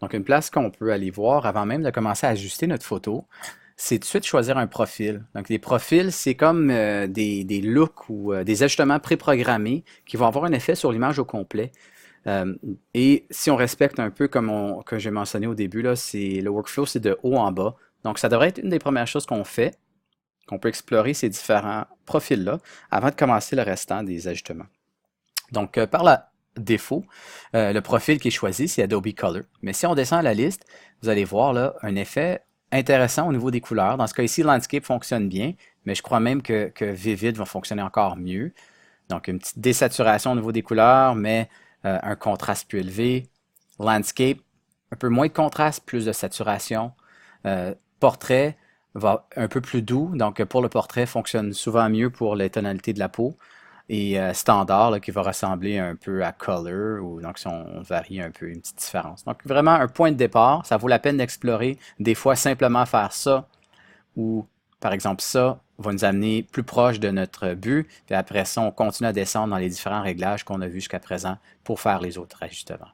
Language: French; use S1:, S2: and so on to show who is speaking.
S1: Donc, une place qu'on peut aller voir avant même de commencer à ajuster notre photo, c'est tout de suite choisir un profil. Donc, les profils, c'est comme des looks ou des ajustements préprogrammés qui vont avoir un effet sur l'image au complet. Euh, et si on respecte un peu comme j'ai mentionné au début, là, c'est le workflow, c'est de haut en bas. Donc, ça devrait être une des premières choses qu'on fait, qu'on peut explorer ces différents profils-là avant de commencer le restant des ajustements. Donc, par la défaut, le profil qui est choisi, c'est Adobe Color. Mais si on descend à la liste, vous allez voir là un effet intéressant au niveau des couleurs. Dans ce cas ici, Landscape fonctionne bien, mais je crois même que Vivid va fonctionner encore mieux. Donc, une petite désaturation au niveau des couleurs, mais un contraste plus élevé. Landscape, un peu moins de contraste, plus de saturation. Portrait va un peu plus doux, donc pour le portrait, fonctionne souvent mieux pour les tonalités de la peau. Et standard, là, qui va ressembler un peu à color, ou donc si on varie un peu, une petite différence. Donc vraiment un point de départ, ça vaut la peine d'explorer. Des fois, simplement faire ça, ou par exemple ça, va nous amener plus proche de notre but, puis après ça, on continue à descendre dans les différents réglages qu'on a vus jusqu'à présent pour faire les autres ajustements.